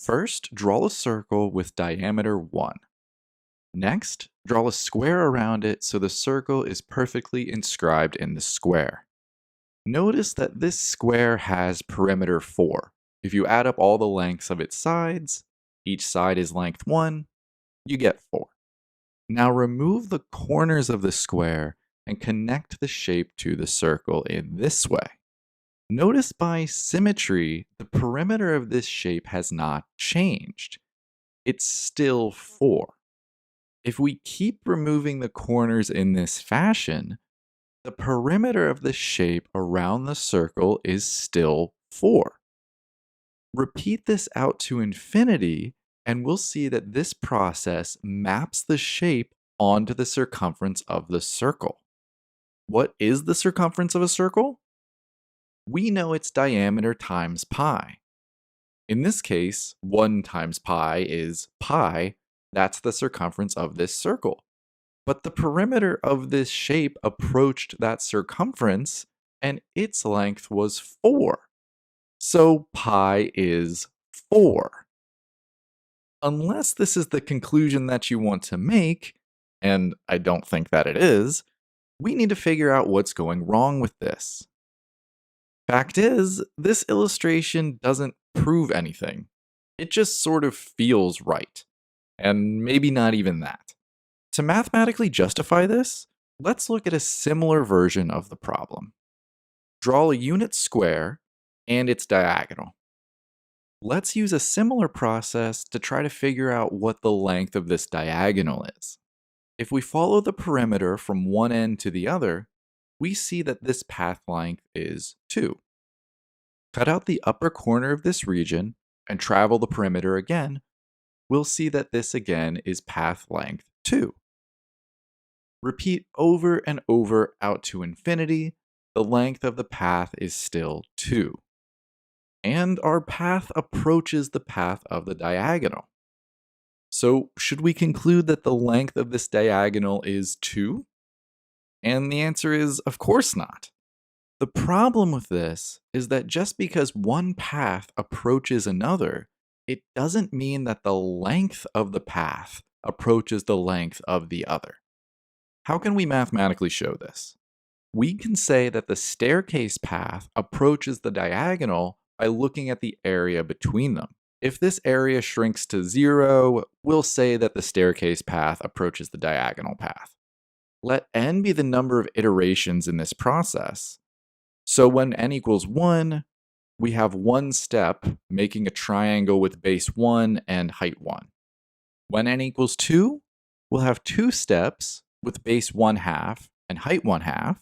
First, draw a circle with diameter 1. Next, draw a square around it so the circle is perfectly inscribed in the square. Notice that this square has perimeter 4. If you add up all the lengths of its sides, each side is length 1, you get 4. Now remove the corners of the square and connect the shape to the circle in this way. Notice by symmetry, the perimeter of this shape has not changed. It's still 4. If we keep removing the corners in this fashion, the perimeter of the shape around the circle is still 4. Repeat this out to infinity, and we'll see that this process maps the shape onto the circumference of the circle. What is the circumference of a circle? We know its diameter times pi. In this case, 1 times pi is pi. That's the circumference of this circle. But the perimeter of this shape approached that circumference, and its length was 4. So pi is 4. Unless this is the conclusion that you want to make, and I don't think that it is, we need to figure out what's going wrong with this. Fact is, this illustration doesn't prove anything. It just sort of feels right. And maybe not even that. To mathematically justify this, let's look at a similar version of the problem. Draw a unit square and its diagonal. Let's use a similar process to try to figure out what the length of this diagonal is. If we follow the perimeter from one end to the other, we see that this path length is 2. Cut out the upper corner of this region and travel the perimeter again, we'll see that this again is path length 2. Repeat over and over out to infinity, the length of the path is still 2. And our path approaches the path of the diagonal. So should we conclude that the length of this diagonal is 2? And the answer is, of course not. The problem with this is that just because one path approaches another, it doesn't mean that the length of the path approaches the length of the other. How can we mathematically show this? We can say that the staircase path approaches the diagonal by looking at the area between them. If this area shrinks to 0, we'll say that the staircase path approaches the diagonal path. Let n be the number of iterations in this process. So when n equals 1, we have one step making a triangle with base 1 and height 1. When n equals 2, we'll have 2 steps with base 1/2 and height 1/2.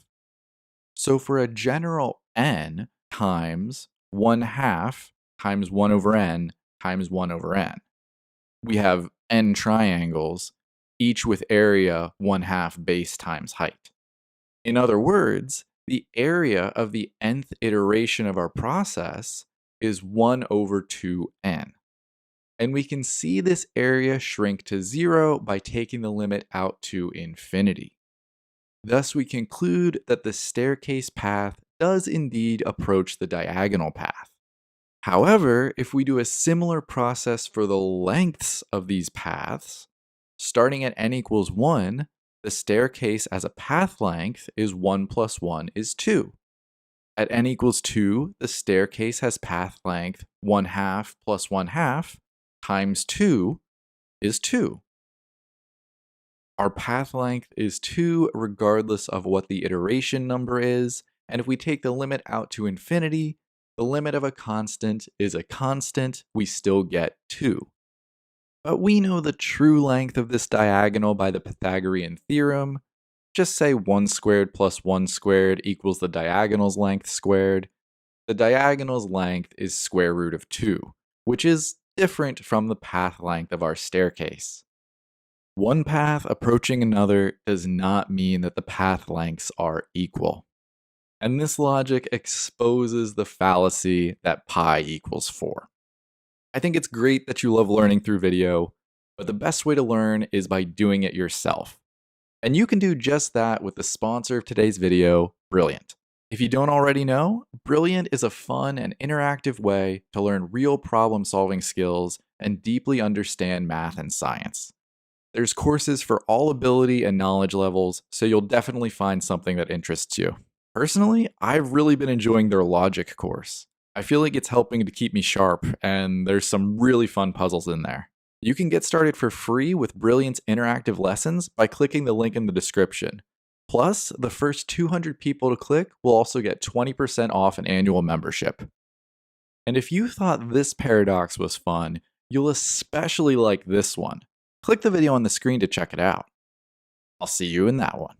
So for a general n times 1/2 times 1 over n times 1 over n, we have n triangles, each with area 1/2 base times height. In other words, the area of the nth iteration of our process is 1 over 2n. And we can see this area shrink to 0 by taking the limit out to infinity. Thus, we conclude that the staircase path does indeed approach the diagonal path. However, if we do a similar process for the lengths of these paths, starting at n equals 1, the staircase as a path length is 1 plus 1 is 2. At n equals 2, the staircase has path length 1/2 plus 1/2 times 2 is 2. Our path length is 2 regardless of what the iteration number is, and if we take the limit out to infinity, the limit of a constant is a constant, we still get 2. But we know the true length of this diagonal by the Pythagorean theorem. Just say 1 squared plus 1 squared equals the diagonal's length squared. The diagonal's length is square root of 2, which is different from the path length of our staircase. One path approaching another does not mean that the path lengths are equal. And this logic exposes the fallacy that pi equals 4. I think it's great that you love learning through video, but the best way to learn is by doing it yourself. And you can do just that with the sponsor of today's video, Brilliant. If you don't already know, Brilliant is a fun and interactive way to learn real problem-solving skills and deeply understand math and science. There's courses for all ability and knowledge levels, so you'll definitely find something that interests you. Personally, I've really been enjoying their logic course. I feel like it's helping to keep me sharp, and there's some really fun puzzles in there. You can get started for free with Brilliant's interactive lessons by clicking the link in the description. Plus, the first 200 people to click will also get 20% off an annual membership. And if you thought this paradox was fun, you'll especially like this one. Click the video on the screen to check it out. I'll see you in that one.